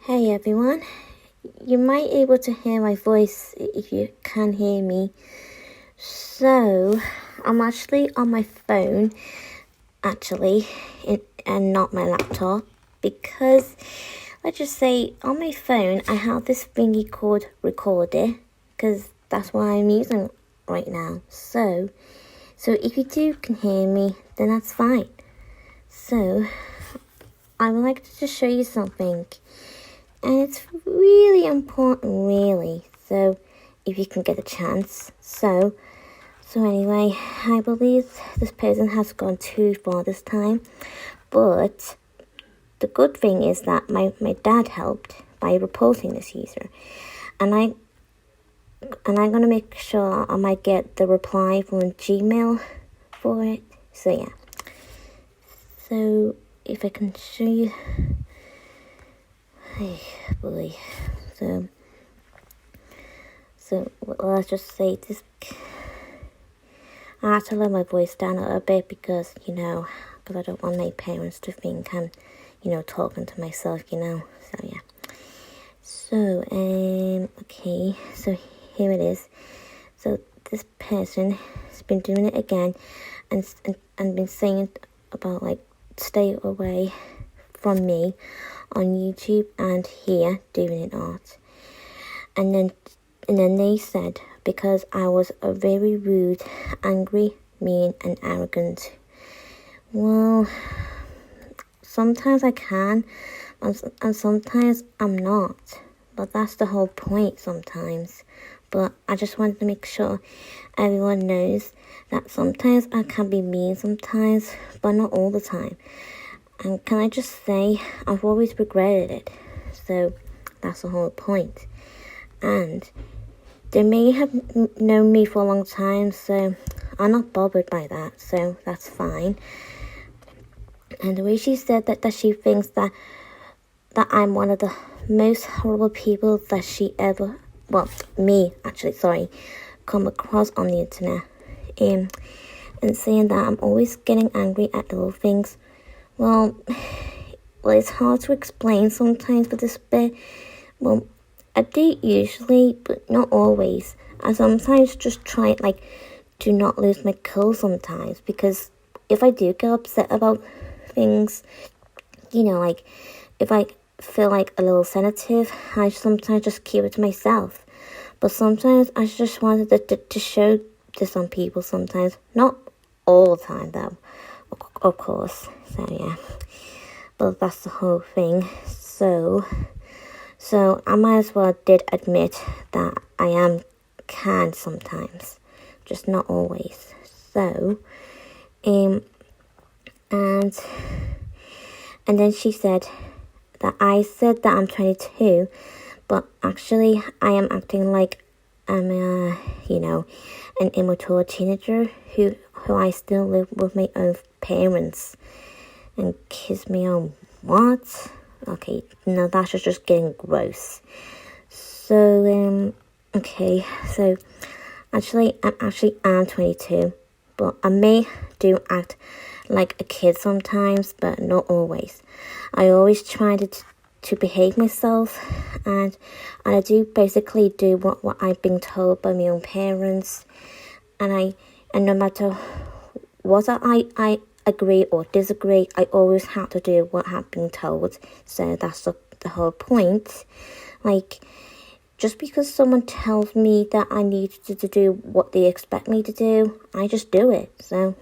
Hey everyone, you might be able to hear my voice if you can hear me. So, I'm actually on my phone, and not my laptop, because, let's just say, on my phone I have this thingy called Recorder, because that's what I'm using right now. So if you can hear me, then that's fine. So, I would like to just show you something. And it's really important, really. So, if you can get a chance. So anyway, I believe this person has gone too far this time. But the good thing is that my dad helped by reporting this user. And I'm gonna make sure I might get the reply from Gmail for it. So yeah. So if I can show you. Hey, boy. So let's just say this. I have to let my voice down a little bit because I don't want my parents to think I'm, talking to myself, So yeah. So okay. So here it is. So this person has been doing it again, and been saying about stay away from me on YouTube and here DeviantArt. And then they said because I was a very rude, angry, mean and arrogant. Well, sometimes I can and sometimes I'm not. But that's the whole point sometimes. But I just wanted to make sure everyone knows that sometimes I can be mean sometimes, but not all the time. And can I just say, I've always regretted it. So that's the whole point. And they may have known me for a long time, so I'm not bothered by that. So that's fine. And the way she said that she thinks that I'm one of the most horrible people that she ever, come across on the internet. And saying that I'm always getting angry at little things. Well, it's hard to explain sometimes for this bit. Well, I do usually, but not always. I sometimes just try, to not lose my cool sometimes. Because if I do get upset about things, if I feel a little sensitive, I sometimes just keep it to myself. But sometimes I just wanted to show to some people sometimes. Not all the time, though, of course. So yeah, but that's the whole thing. So I might as well did admit that I can sometimes, just not always. So and then she said that I said that I'm 22, but actually I am acting like I'm an immature teenager who I still live with my own parents and kiss me on what? Okay, now that's just getting gross. So okay, so I'm 22, but I may do act like a kid sometimes, but not always. I always try to behave myself, and I do basically do what I've been told by my own parents, and no matter what I agree or disagree, I always have to do what I've been told. So that's the whole point. Just because someone tells me that I need to do what they expect me to do, I just do it. So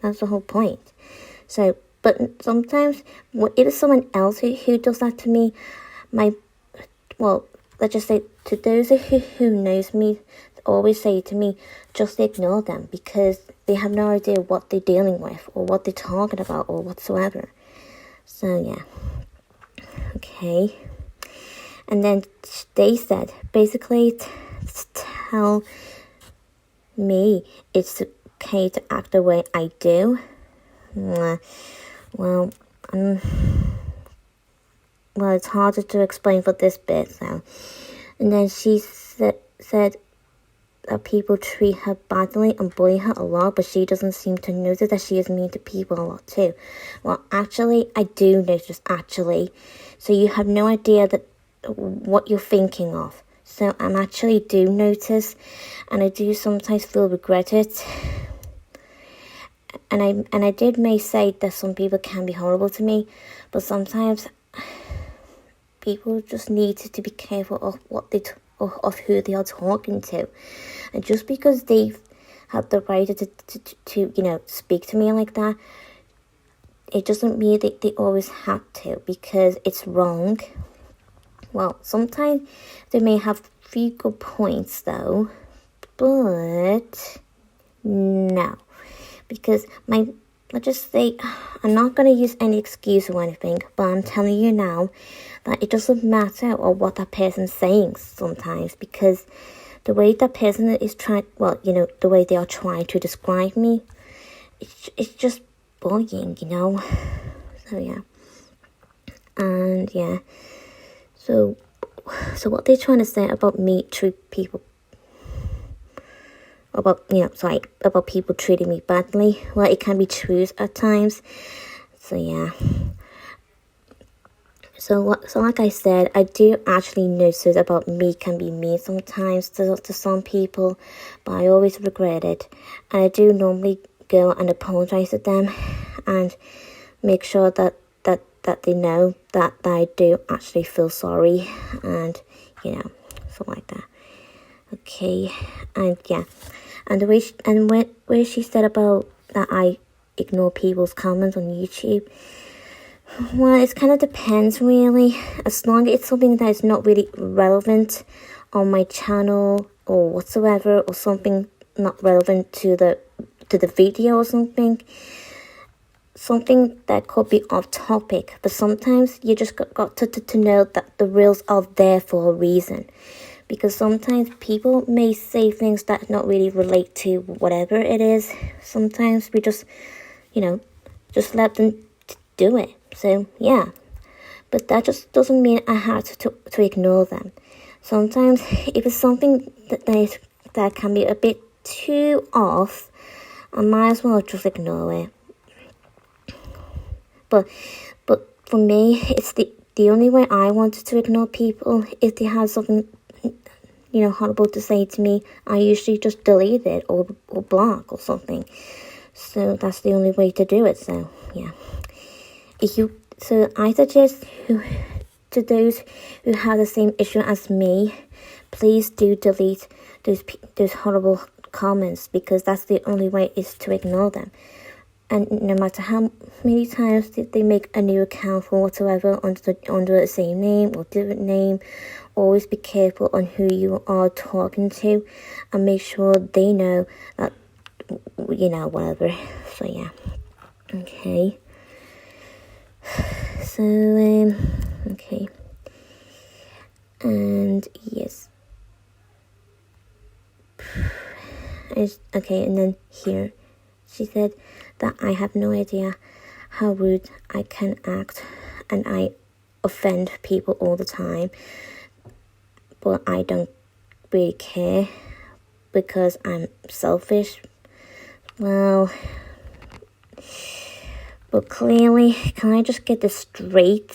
that's the whole point. So, but sometimes if it's someone else who does that to me, let's just say to those who knows me, always say to me, just ignore them because they have no idea what they're dealing with or what they're talking about or whatsoever. So yeah. Okay. And then they said, basically tell me it's okay to act the way I do. Well, it's harder to explain for this bit, so. And then she said that people treat her badly and bully her a lot, but she doesn't seem to notice that she is mean to people a lot too. Well, actually, I do notice, actually. So you have no idea what you're thinking of. So I actually do notice, and I do sometimes feel regretted. And I did may say that some people can be horrible to me, but sometimes people just need to be careful of what they of who they are talking to, and just because they have the right to you know, speak to me like that, it doesn't mean that they always have to, because it's wrong. Well, sometimes they may have few good points though, but no, because let's just say, I'm not going to use any excuse or anything, but I'm telling you now that it doesn't matter or what that person's saying sometimes, because the way that person is trying, well, you know, the way they are trying to describe me, it's just bullying, you know. So yeah, and yeah, so what they're trying to say about me treat people, about, you know, sorry, about people treating me badly, well, it can be true at times. So yeah, so like I said, I do actually notice about me can be mean sometimes to some people, but I always regret it, and I do normally go and apologize to them and make sure that they know that I do actually feel sorry, and you know, something like that. Okay, and yeah, and the way where she said about that I ignore people's comments on YouTube, well, it kind of depends really. As long as it's something that is not really relevant on my channel or whatsoever, or something not relevant to the video or something that could be off topic. But sometimes you just got to know that the reels are there for a reason, because sometimes people may say things that not really relate to whatever it is. Sometimes we just, you know, just let them do it. So yeah, but that just doesn't mean I have to ignore them. Sometimes if it's something that can be a bit too off, I might as well just ignore it. But for me, it's the only way I wanted to ignore people. If they have something, you know, horrible to say to me, I usually just delete it or block or something. So that's the only way to do it. So yeah, so I suggest to those who have the same issue as me, please do delete those horrible comments, because that's the only way is to ignore them. And no matter how many times they make a new account or whatever under the same name or different name, always be careful on who you are talking to, and make sure they know that, you know, whatever. So yeah, okay. So okay, and yes, okay, and then here she said that I have no idea how rude I can act, and I offend people all the time, but I don't really care because I'm selfish. Well, but clearly, can I just get this straight?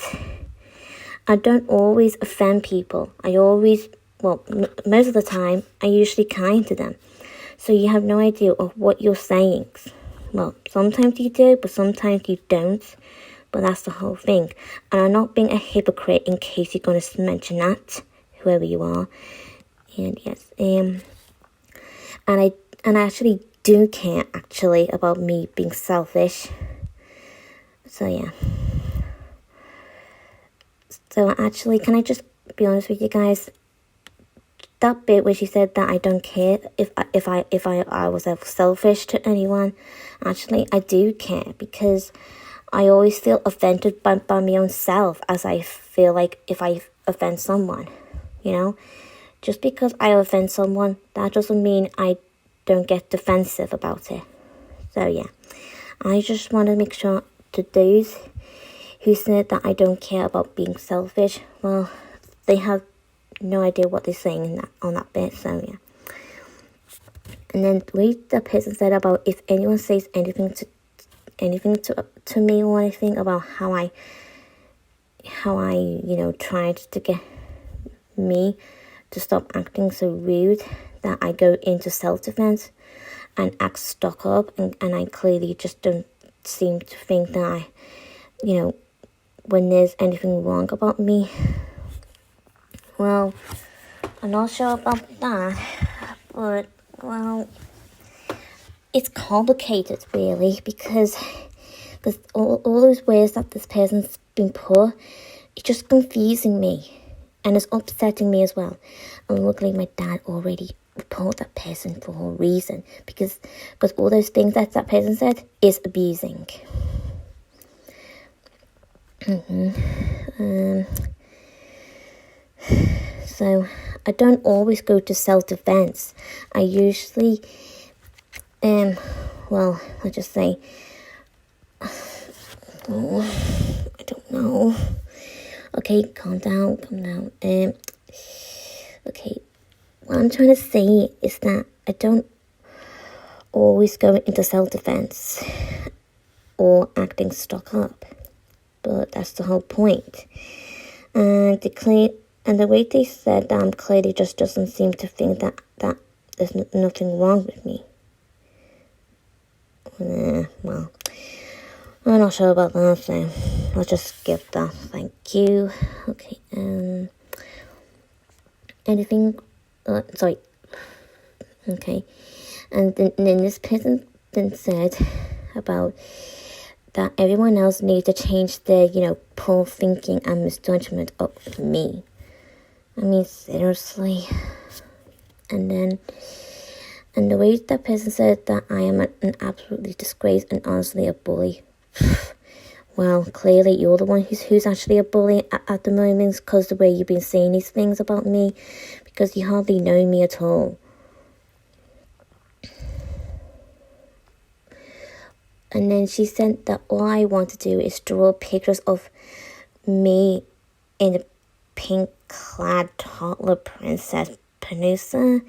I don't always offend people. I always, well, most of the time, I usually kind to them. So you have no idea of what you're saying. Well, sometimes you do, but sometimes you don't. But that's the whole thing. And I'm not being a hypocrite, in case you're going to mention that, whoever you are. And yes, and I actually do care, actually, about me being selfish. So yeah. So actually, can I just be honest with you guys? That bit where she said that I don't care if I was selfish to anyone, actually I do care, because I always feel offended by my own self, as I feel like if I offend someone, you know. Just because I offend someone, that doesn't mean I don't get defensive about it. So yeah, I just want to make sure to those who said that I don't care about being selfish, well, they have no idea what they're saying on that bit. So yeah, and then read the person said about if anyone says anything to me or anything about how I you know tried to get me to stop acting so rude that I go into self-defense and act stuck up, and I clearly just don't seem to think that I, when there's anything wrong about me. Well, I'm not sure about that, but, well, it's complicated, really, because all those ways that this person's been put, it's just confusing me, and it's upsetting me as well. And luckily, my dad already reported that person for a reason, because all those things that person said is abusing. So I don't always go to self-defense. I usually, well, I'll just say, I don't know. Okay, calm down. Okay, what I'm trying to say is that I don't always go into self-defense or acting stuck up, but that's the whole point. And the way they said that clearly just doesn't seem to think that there's nothing wrong with me. Well, I'm not sure about that, so I'll just skip that. Thank you. Okay, anything? Sorry. Okay, and then this person then said about that everyone else needs to change their, poor thinking and misjudgment of me. I mean, seriously. And the way that person said that I am an absolutely disgrace and honestly a bully. Well, clearly you're the one who's actually a bully at the moment, because the way you've been saying these things about me, because you hardly know me at all. And then she said that all I want to do is draw pictures of me in a pink-clad toddler princess Panusa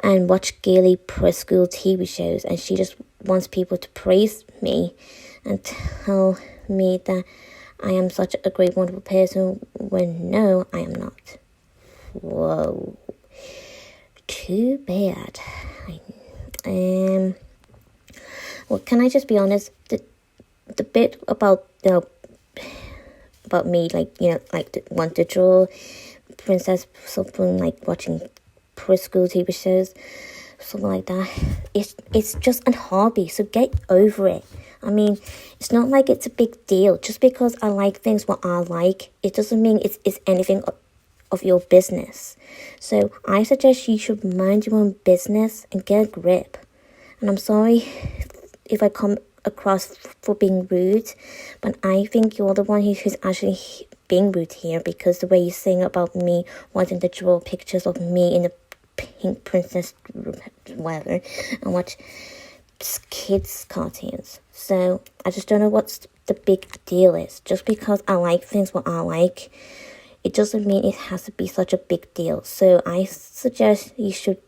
and watch gaily preschool TV shows. And she just wants people to praise me and tell me that I am such a great, wonderful person, when no, I am not. Whoa. Too bad. Well, can I just be honest? The bit about me, want to draw princess something like watching preschool TV shows, something like that. It's just a hobby, so get over it. I mean, it's not like it's a big deal. Just because I like things what I like, it doesn't mean it's anything of your business. So I suggest you should mind your own business and get a grip. And I'm sorry if I come across for being rude, but I think you're the one who's actually being rude here, because the way you sing about me wanting to draw pictures of me in the pink princess whatever and watch kids cartoons. So I just don't know what's the big deal is. Just because I like things what I like, it doesn't mean it has to be such a big deal. So I suggest you should,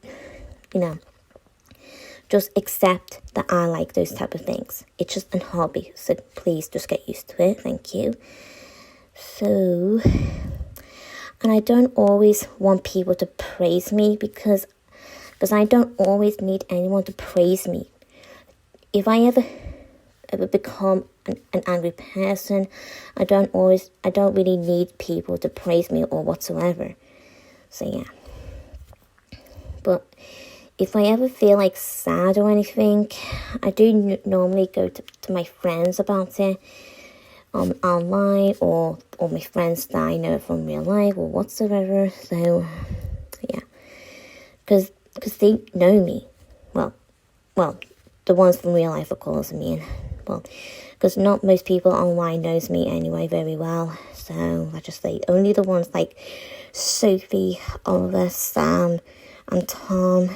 just accept that I like those type of things. It's just a hobby, so please just get used to it. Thank you. So, and I don't always want people to praise me because I don't always need anyone to praise me. If I ever become an angry person, I don't really need people to praise me or whatsoever. So yeah. But if I ever feel like sad or anything, I do normally go to my friends about it, online, or my friends that I know from real life or whatsoever. So yeah, because they know me. Well, the ones from real life, of course. I mean, well, because not most people online knows me anyway very well. So I just say only the ones like Sophie, Oliver, Sam, and Tom,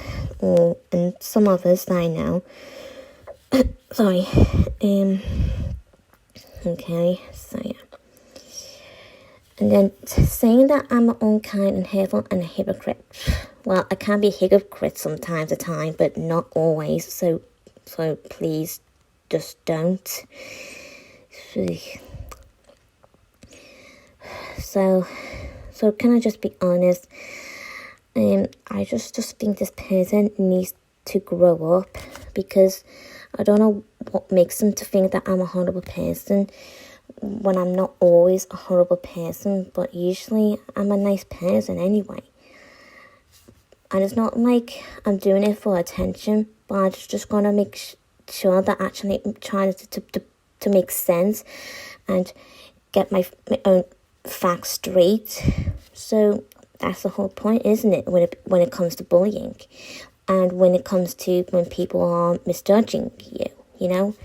and some others that I know. Sorry. Okay, so yeah. And then saying that I'm unkind and hateful and a hypocrite. Well, I can be a hypocrite from time to time, but not always. So please, just don't. So So can I just be honest? I just think this person needs to grow up, because I don't know what makes them to think that I'm a horrible person when I'm not always a horrible person, but usually I'm a nice person anyway. And it's not like I'm doing it for attention, but I'm just going to make sure that actually I'm trying to make sense and get my own facts straight. So that's the whole point, isn't it, when it comes to bullying, and when it comes to when people are misjudging you, you know,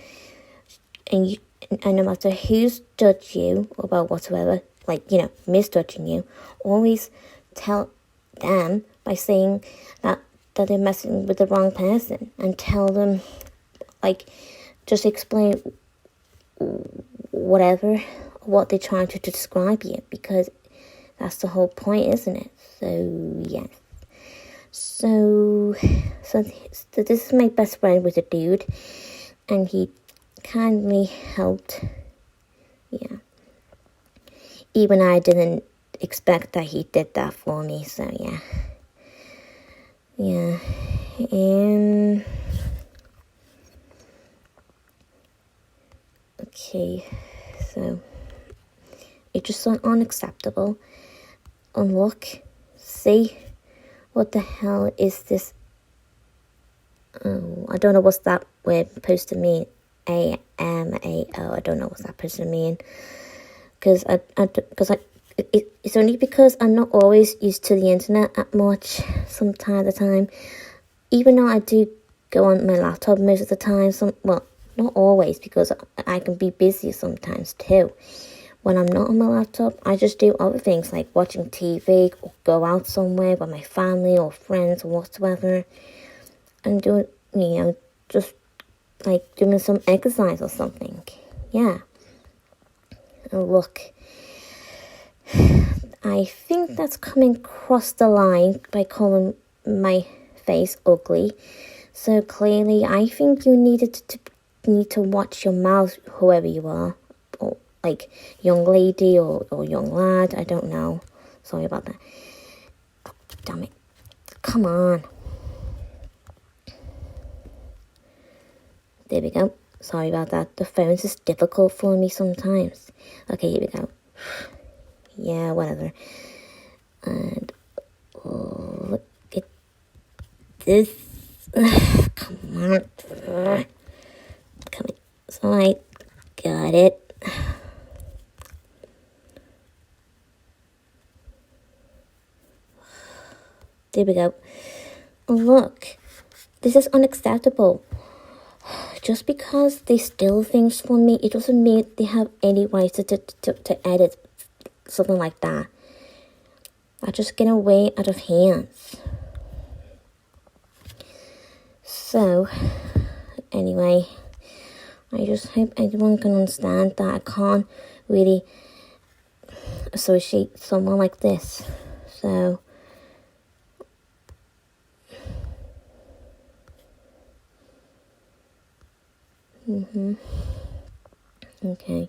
and no matter who's judged you about whatsoever, like, you know, misjudging you, always tell them by saying that they're messing with the wrong person, and tell them, like, just explain what they're trying to describe you, because that's the whole point, isn't it? So yes. So this is my best friend with a dude, and he kindly helped. Yeah. Even I didn't expect that he did that for me, so yeah. Yeah. Okay, so it's just so unacceptable. And look, see, what the hell is this? Oh, I don't know what's that word supposed to mean. AMAO. I don't know what's that supposed to mean. Because it's only because I'm not always used to the internet that much. Some time at a time, even though I do go on my laptop most of the time. Well, not always, because I can be busy sometimes too. When I'm not on my laptop, I just do other things like watching TV or go out somewhere with my family or friends or whatsoever. And doing, you know, just like doing some exercise or something. Yeah. And look, I think that's coming across the line by calling my face ugly. So clearly, I think you need to watch your mouth, whoever you are, or like young lady or young lad. I don't know. Sorry about that. Oh, damn it! Come on. There we go. Sorry about that. The phone's just difficult for me sometimes. Okay, here we go. Yeah, whatever. And look at this. Come on. Come on. So I got it. There we go. Look, this is unacceptable. Just because they steal things from me, it doesn't mean they have any right to edit something like that. I just get way out of hands. So, anyway, I just hope everyone can understand that I can't really associate someone like this. So, okay.